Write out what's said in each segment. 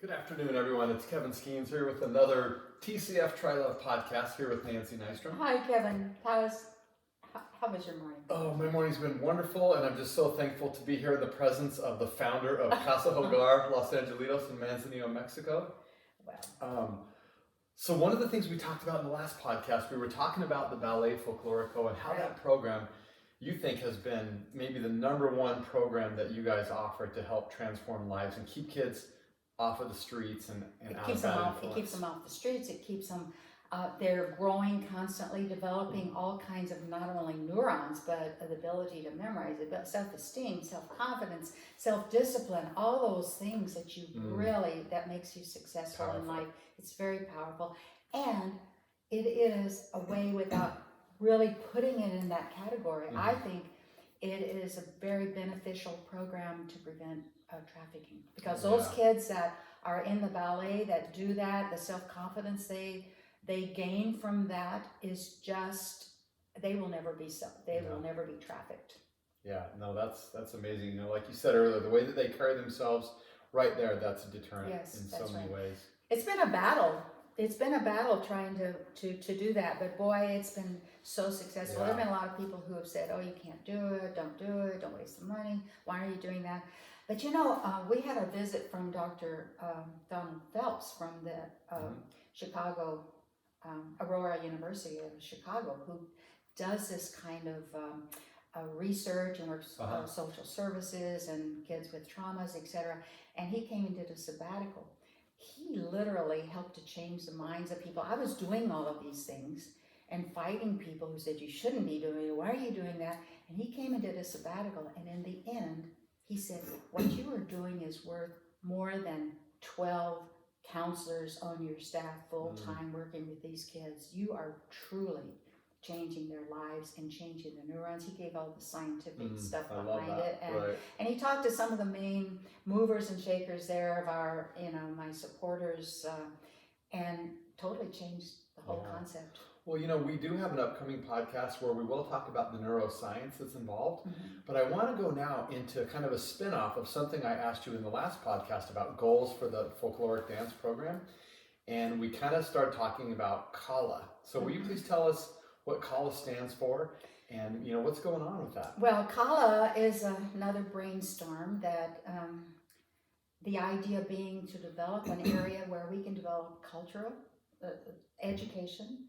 Good afternoon, everyone. It's Kevin Skeens here with another TCF Try Love podcast here with Nancy Nystrom. Hi, Kevin. How was your morning? Oh, my morning's been wonderful, and I'm just so thankful to be here in the presence of the founder of Casa Hogar Los Angelitos in Manzanillo, Mexico. Wow. So one of the things we talked about in the last podcast, we were talking about the Ballet Folklorico and how Right. that program you think has been maybe the #1 program that you guys offer to help transform lives and keep kids off of the streets and out of bad influence. It keeps them off the streets. It keeps them. They're growing constantly, developing all kinds of not only neurons but the ability to memorize, about self-esteem, self-confidence, self-discipline. All those things that you really that makes you successful in life. It's very powerful, and it is a way without really putting it in that category. I think it is a very beneficial program to prevent trafficking, because those kids that are in the ballet that do that, the self-confidence they gain from that is just, they will never be will never be trafficked. Yeah, no, that's amazing. You know, like you said earlier, the way that they carry themselves right there, that's a deterrent in so many ways. It's been a battle. It's been a battle trying to do that, but boy, it's been so successful. There have been a lot of people who have said, oh, you can't do it, don't waste the money, why are you doing that? But you know, we had a visit from Dr. Donald Phelps from the Chicago, Aurora University of Chicago, who does this kind of research and works social services and kids with traumas, etc. And he came and did a sabbatical. He literally helped to change the minds of people. I was doing all of these things and fighting people who said, you shouldn't be doing it, why are you doing that? And he came and did a sabbatical, and in the end, he said, what you are doing is worth more than 12 counselors on your staff full-time working with these kids. You are truly changing their lives and changing the neurons. He gave all the scientific stuff behind it. And he talked to some of the main movers and shakers there of our, my supporters, and totally changed the whole concept. Well, you know, we do have an upcoming podcast where we will talk about the neuroscience that's involved, but I want to go now into kind of a spin-off of something I asked you in the last podcast about goals for the folkloric dance program, and we kind of started talking about Kala. So will you please tell us what Kala stands for and, what's going on with that? Well, Kala is another brainstorm that the idea being to develop an area where we can develop cultural education.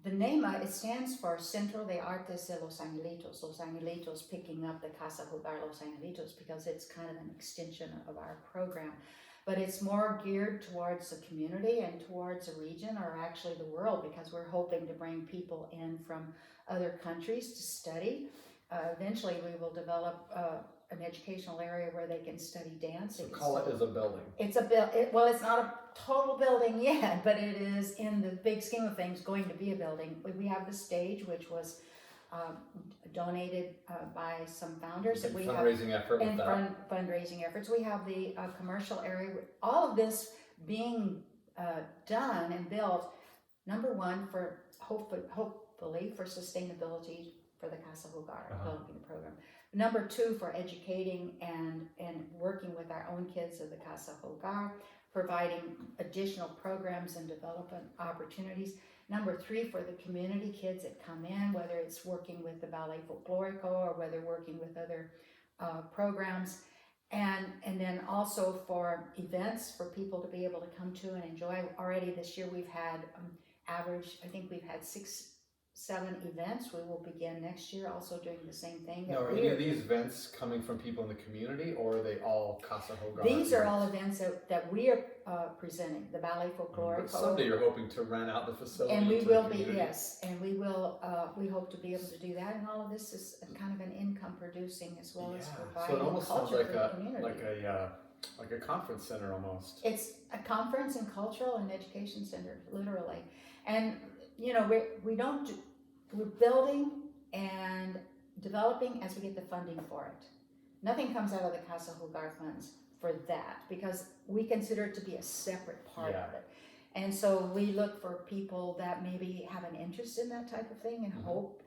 The name, it stands for Centro de Artes de Los Angelitos. Los Angelitos, picking up the Casa Hogar Los Angelitos because it's kind of an extension of our program. But it's more geared towards the community and towards a region, or actually the world, because we're hoping to bring people in from other countries to study. Eventually we will develop an educational area where they can study dance. So Kala is a building. It's well, it's not a total building yet, but it is, in the big scheme of things, going to be a building. We have the stage, which was donated by some founders. That we fundraising effort with that. Fundraising efforts. We have the commercial area. All of this being done and built, #1 for hopefully for sustainability for the Casa Hogar developing the program. #2 for educating and working with our own kids of the Casa Hogar, providing additional programs and development opportunities. #3 for the community kids that come in, whether it's working with the Ballet Folklorico or whether working with other programs. And then also for events for people to be able to come to and enjoy. Already this year we've had I think we've had 6-7 events. We will begin next year also doing the same thing. Now, are any of these events coming from people in the community, or are they all Casa Hogar? These are all events that we are presenting, the Ballet Folklorico. But someday you're hoping to rent out the facility. And we will be, yes, and we will. We hope to be able to do that, and all of this is kind of an income producing as well as providing so it almost culture sounds for the community. like a conference center almost. It's a conference and cultural and education center, literally. And we're building and developing as we get the funding for it. Nothing comes out of the Casa Hogar funds for that, because we consider it to be a separate part of it. And so we look for people that maybe have an interest in that type of thing and hope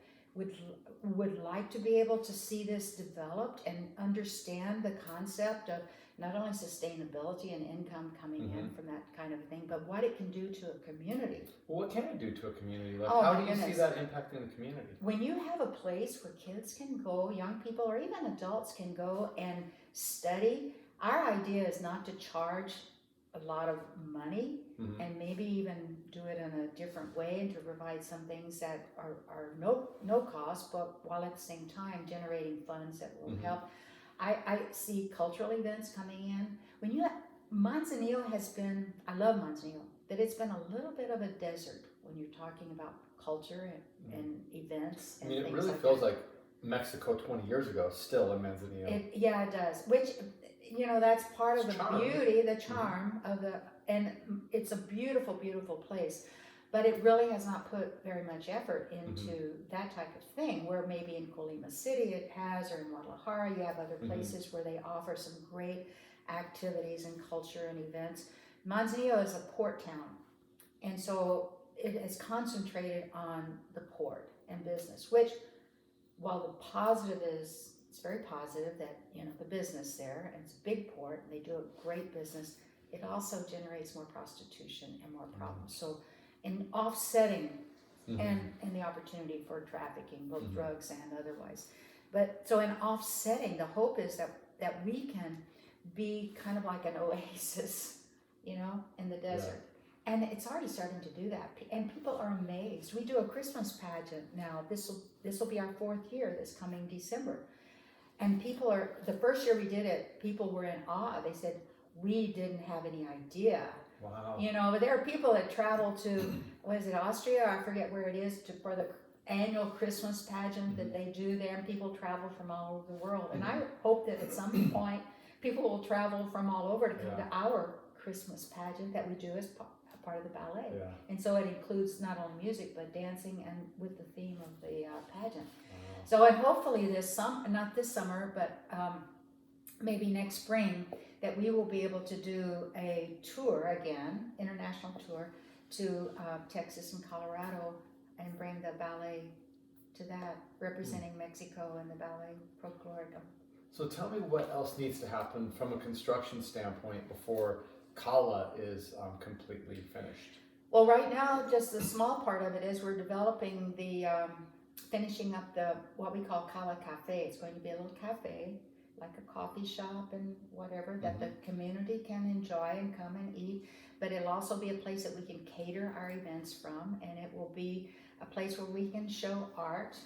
would like to be able to see this developed and understand the concept of not only sustainability and income coming in from that kind of thing, but what it can do to a community. Well, what can it do to a community? Like, Oh, how my do you see goodness. that impacting the community? When you have a place where kids can go, young people or even adults can go and study, our idea is not to charge a lot of money and maybe even do it in a different way and to provide some things that are no cost, but while at the same time generating funds that will help. I see cultural events coming in. When you Manzanillo has been, I love Manzanillo, but it's been a little bit of a desert when you're talking about culture and events and I mean, it things really like feels that. like Mexico 20 years ago, still in Manzanillo. Yeah, it does. Which, that's part of It's the charm. beauty, the charm of and it's a beautiful, beautiful place. But it really has not put very much effort into that type of thing, where maybe in Colima City it has, or in Guadalajara you have other places where they offer some great activities and culture and events. Manzanillo is a port town, and so it is concentrated on the port and business, which, while the positive is, it's very positive that, the business there, and it's a big port, and they do a great business, it also generates more prostitution and more problems. So in offsetting and the opportunity for trafficking, both drugs and otherwise. But so in offsetting, the hope is that we can be kind of like an oasis, in the desert. Yeah. And it's already starting to do that. And people are amazed. We do a Christmas pageant now. This will be our 4th year this coming December. And the first year we did it, people were in awe. They said, we didn't have any idea. Wow. But there are people that travel to, Austria? I forget where it is, for the annual Christmas pageant that they do there, and people travel from all over the world. And I hope that at some point people will travel from all over to come to our Christmas pageant that we do as part of the ballet. Yeah. And so it includes not only music but dancing, and with the theme of the pageant. Wow. So, and hopefully not this summer, but maybe next spring, that we will be able to do a tour again, international tour, to Texas and Colorado, and bring the ballet to that, representing Mexico and the Ballet Folklorico. So tell me what else needs to happen from a construction standpoint before Cala is completely finished. Well, right now, just the small part of it is we're developing finishing up what we call Cala Cafe. It's going to be a little cafe, like a coffee shop and whatever, that the community can enjoy and come and eat. But it'll also be a place that we can cater our events from, and it will be a place where we can show art,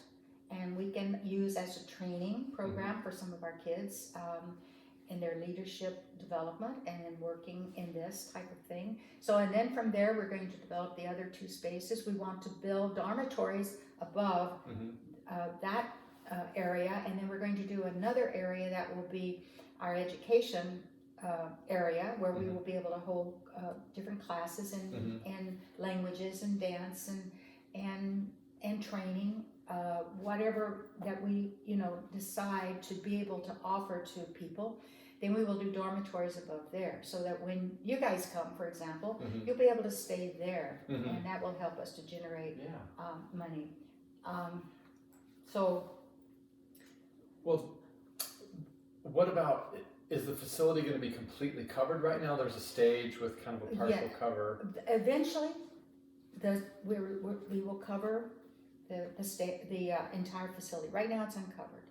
and we can use as a training program for some of our kids in their leadership development and in working in this type of thing. So, and then from there, we're going to develop the other 2 spaces. We want to build dormitories above that area, and then we're going to do another area that will be our education area, where we will be able to hold different classes and languages and dance and training, whatever that we decide to be able to offer to people. Then we will do dormitories above there, so that when you guys come, for example, you'll be able to stay there, and that will help us to generate money. Well, what about, is the facility going to be completely covered right now? There's a stage with kind of a partial cover. Eventually, we will cover the entire facility. Right now, it's uncovered.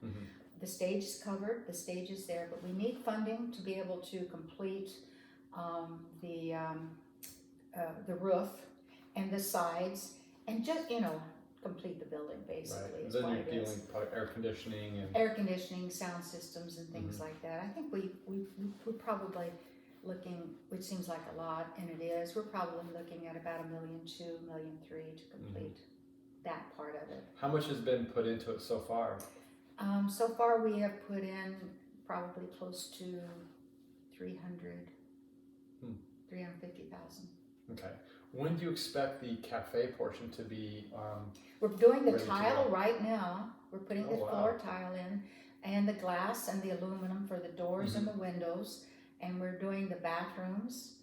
The stage is covered. The stage is there, but we need funding to be able to complete the roof and the sides, and just complete the building basically. Right. Then you're dealing with air conditioning, sound systems, and things like that. I think we're probably looking, which seems like a lot, and it is. We're probably looking at about $1.2 million, $1.3 million to complete that part of it. How much has been put into it so far? So far, we have put in probably close to 350,000. Okay. When do you expect the cafe portion to be? We're doing the tile right now. We're putting the floor tile in, and the glass and the aluminum for the doors and the windows, and we're doing the bathrooms.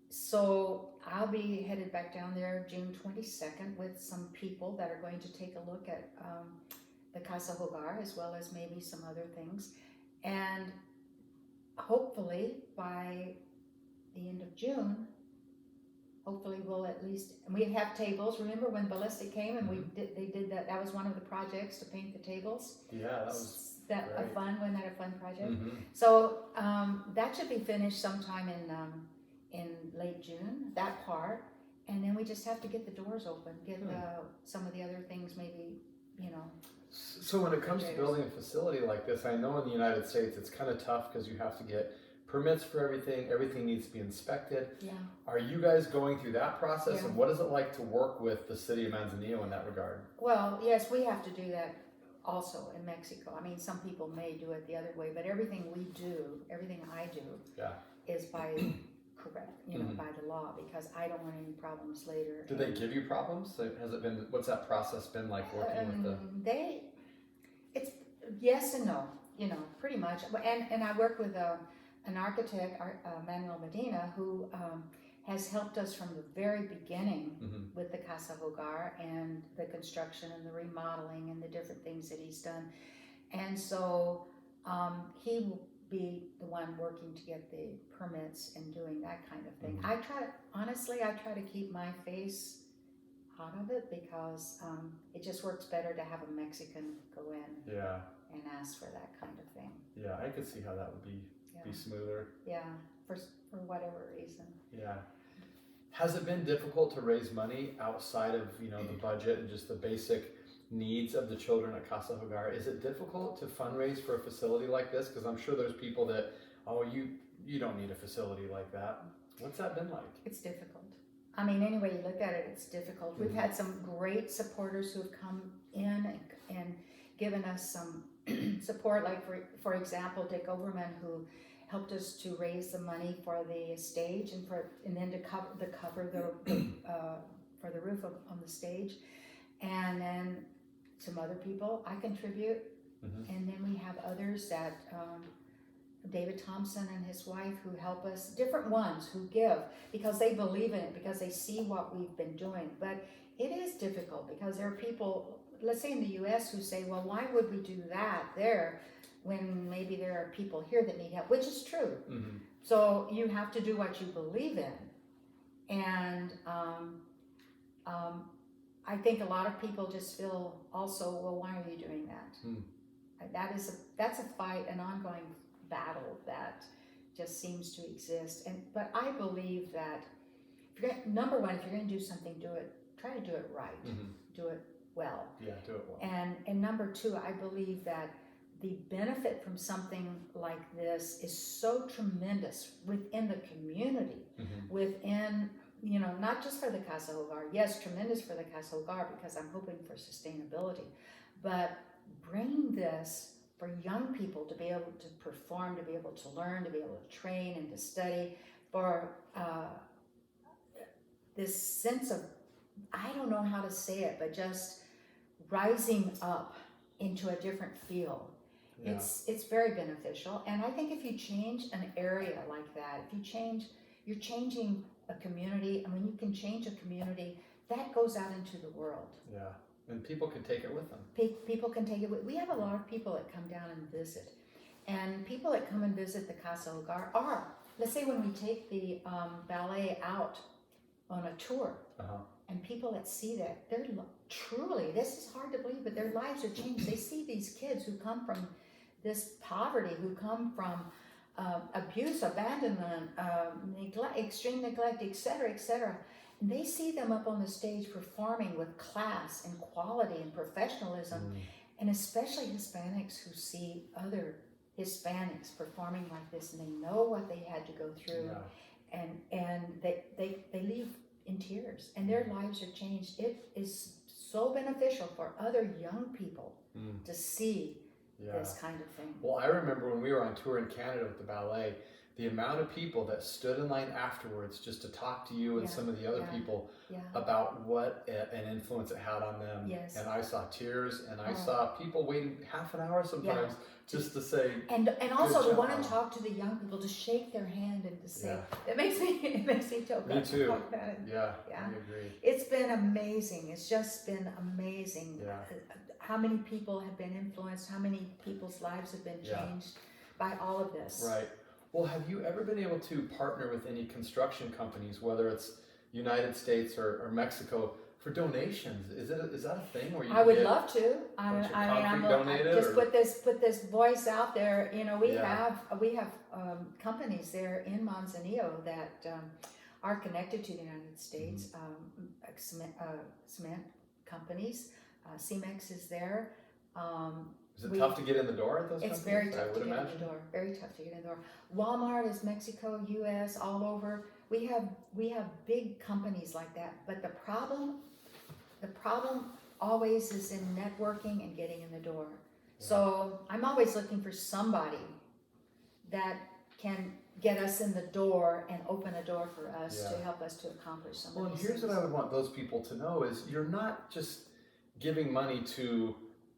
So I'll be headed back down there June 22nd with some people that are going to take a look at the Casa Hogar, as well as maybe some other things. And hopefully by the end of June, hopefully we'll at least, and we have tables. Remember when Ballistic came and they did that? That was one of the projects, to paint the tables. Yeah, that was that great. Wasn't that a fun project? Mm-hmm. So that should be finished sometime in late June, that part, and then we just have to get the doors open, get some of the other things maybe, So when it comes to building a facility like this, I know in the United States it's kind of tough because you have to get permits for everything. Everything needs to be inspected. Yeah. Are you guys going through that process? Yeah. And what is it like to work with the city of Manzanillo in that regard? Well, yes, we have to do that also in Mexico. I mean, some people may do it the other way, but everything I do is by correct, by the law, because I don't want any problems later. Do they give you problems? Has it been, what's that process been like working with the... It's yes and no, pretty much. And I work with an architect, Manuel Medina, who has helped us from the very beginning with the Casa Hogar and the construction and the remodeling and the different things that he's done. And so he will be the one working to get the permits and doing that kind of thing. I try to keep my face out of it because it just works better to have a Mexican go in and ask for that kind of thing. Yeah, I could see how that would be smoother. Yeah, for whatever reason. Yeah. Has it been difficult to raise money outside of, the budget and just the basic needs of the children at Casa Hogar? Is it difficult to fundraise for a facility like this? Because I'm sure there's people that, you don't need a facility like that. What's that been like? It's difficult. I mean, any way you look at it, it's difficult. We've had some great supporters who have come in and given us some support, like for example, Dick Overman, who helped us to raise the money for the stage and then to cover for the roof on the stage, and then some other people I contribute, and then we have others that David Thompson and his wife who help us, different ones who give because they believe in it, because they see what we've been doing. But it is difficult because there are people, let's say in the U.S., who say, well, why would we do that there when maybe there are people here that need help, which is true. So you have to do what you believe in. And I think a lot of people just feel also, well, why are you doing that? That's a fight, an ongoing battle that just seems to exist. But I believe that number one, if you're going to do something, try to do it right, do it well. Yeah, do it well. And number two, I believe that the benefit from something like this is so tremendous within the community, within, not just for the Casa Hogar. Yes, tremendous for the Casa Hogar because I'm hoping for sustainability, but bringing this for young people to be able to perform, to be able to learn, to be able to train and to study, for this sense of, I don't know how to say it, but just rising up into a different field. Yeah. It's very beneficial. And I think if you change an area like that, you're changing a community. And when you can change a community, that goes out into the world. Yeah. And people can take it with them. People can take it with. We have a lot of people that come down and visit. And people that come and visit the Casa Hogar are, let's say when we take the ballet out on a tour, and people that see that, they're truly, this is hard to believe, but their lives are changed. They see these kids who come from this poverty, who come from abuse, abandonment, neglect, extreme neglect, etc., etc. And they see them up on the stage performing with class and quality and professionalism, and especially Hispanics who see other Hispanics performing like this, and they know what they had to go through, and they leave in tears, and their lives are changed. It is so beneficial for other young people to see this kind of thing. Well, I remember when we were on tour in Canada with the ballet, the amount of people that stood in line afterwards just to talk to you and some of the other people about what an influence it had on them. Yes. And I saw tears, and I saw people waiting half an hour sometimes just to say, and also to want to talk to the young people, to shake their hand and to say, it makes me talk me too. Talk about it. Yeah, I agree. It's been amazing. It's just been amazing. Yeah. How many people have been influenced, how many people's lives have been changed by all of this. Right. Well, have you ever been able to partner with any construction companies, whether it's United States or Mexico, for donations? Is that a thing where you I can would get love to. a bunch of I'm concrete donated? just Or? put this voice out there. You know, we Yeah. have companies there in Manzanillo that are connected to the United States. Cement companies. Cemex is there. Is it tough to get in the door at those It's companies? very I tough would to get imagine. in the door. Very tough to get in the door. Walmart is Mexico, U.S., all over. We have big companies like that. But the problem always is in networking and getting in the door. Yeah. So I'm always looking for somebody that can get us in the door and open a door for us to help us to accomplish some Well, of and these here's things. what I would want those people to know is you're not just giving money to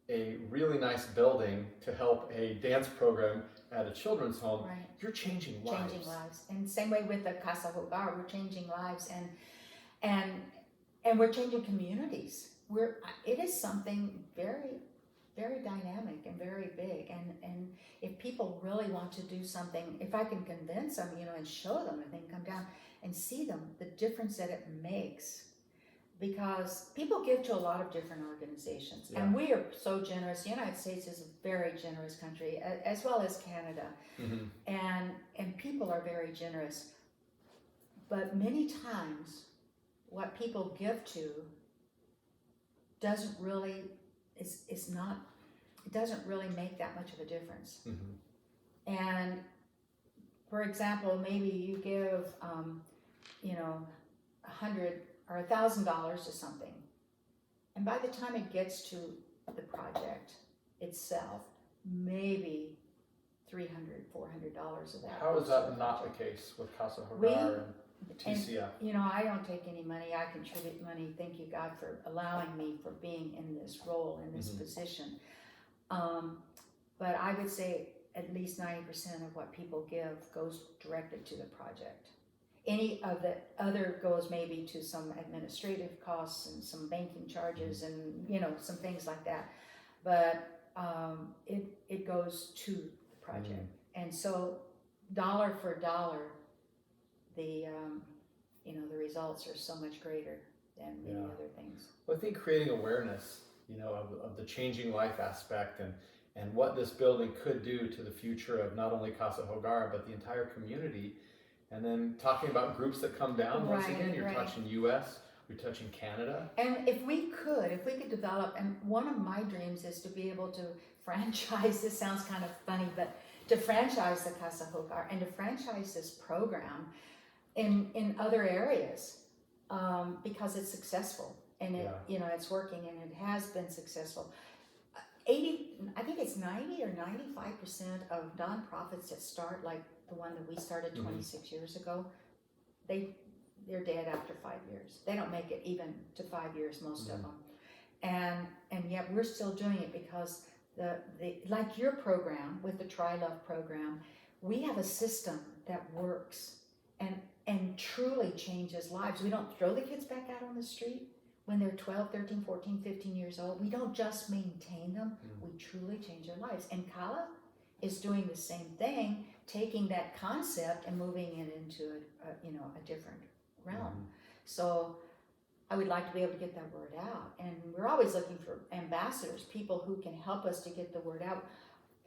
a really nice building to help a dance program at a children's home. Right. You're changing lives. Changing lives. And same way with the Casa Hogar, we're changing lives and we're changing communities. It is something very, very dynamic and very big. And if people really want to do something, if I can convince them, and show them, and they can come down and see them, the difference that it makes. Because people give to a lot of different organizations, and we are so generous. The United States is a very generous country, as well as Canada, and people are very generous. But many times, what people give to doesn't really it doesn't really make that much of a difference. And for example, maybe you give $100 or $1,000 to something, and by the time it gets to the project itself, maybe $300, $400 of that. How is that not the case with Casa Hogar and TCF? And, I don't take any money. I contribute money. Thank you, God, for allowing me for being in this role, in this position. But I would say at least 90% of what people give goes directly to the project. Any of the other goes maybe to some administrative costs and some banking charges and some things like that, but it goes to the project. And so dollar for dollar, the the results are so much greater than many other things. Well, I think creating awareness of the changing life aspect and what this building could do to the future of not only Casa Hogar but the entire community. And then talking about groups that come down, once again, you're touching U.S., you're touching Canada. And if we could develop, and one of my dreams is to be able to franchise, this sounds kind of funny, but to franchise the Casa Hogar and to franchise this program in other areas, because it's successful and it's working and it has been successful. I think it's 90 or 95% of nonprofits that start, like the one that we started 26 years ago, they're dead after 5 years. They don't make it even to 5 years, most of them. And yet we're still doing it because the like your program with the Try Love program, we have a system that works and truly changes lives. We don't throw the kids back out on the street when they're 12, 13, 14, 15 years old. We don't just maintain them, we truly change their lives. And Kala is doing the same thing, taking that concept and moving it into a different realm. So I would like to be able to get that word out. And we're always looking for ambassadors, people who can help us to get the word out.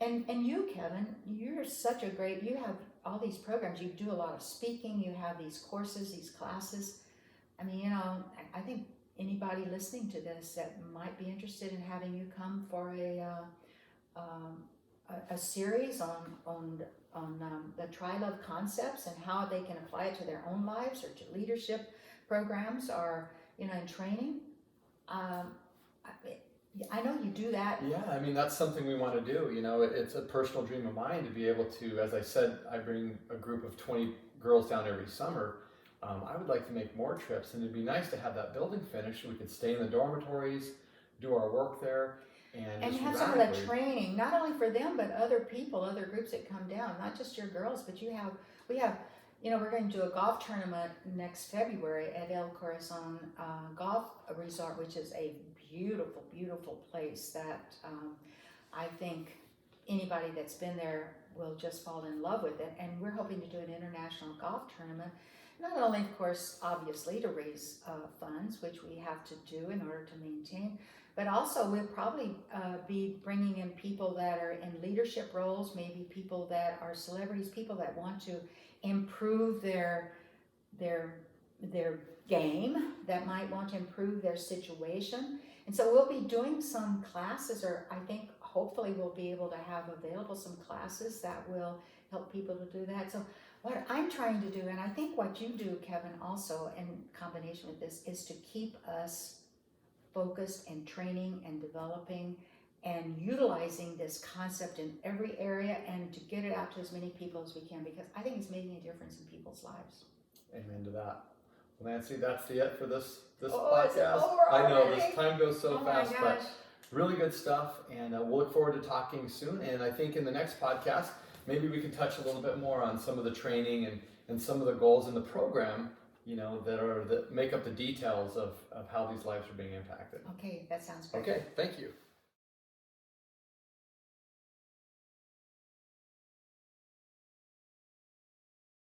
And you, Kevin, you're such a great, you have all these programs. You do a lot of speaking. You have these courses, these classes. I mean, I think anybody listening to this that might be interested in having you come for a series on the Try Love concepts and how they can apply it to their own lives or to leadership programs or in training. I know you do that. Yeah, I mean, that's something we want to do. It's a personal dream of mine to be able to, as I said, I bring a group of 20 girls down every summer. I would like to make more trips, and it'd be nice to have that building finished. We could stay in the dormitories, do our work there, and have some of the training, not only for them, but other people, other groups that come down, not just your girls, but we have, we're going to do a golf tournament next February at El Corazon Golf Resort, which is a beautiful, beautiful place that I think anybody that's been there will just fall in love with it. And we're hoping to do an international golf tournament, not only, of course, obviously to raise funds, which we have to do in order to maintain, but also we'll probably be bringing in people that are in leadership roles, maybe people that are celebrities, people that want to improve their game, that might want to improve their situation. And so we'll be doing some classes, or I think hopefully we'll be able to have available some classes that will help people to do that. So what I'm trying to do, and I think what you do, Kevin, also in combination with this, is to keep us focused and training and developing and utilizing this concept in every area, and to get it out to as many people as we can, because I think it's making a difference in people's lives. Amen to that. Well, Nancy, that's it for this Oh, it's podcast. over I know already. this time goes so Oh my fast, gosh. but really good stuff, and we'll look forward to talking soon. And I think in the next podcast, maybe we can touch a little bit more on some of the training and some of the goals in the program, that make up the details of how these lives are being impacted. Okay, that sounds great. Okay, thank you.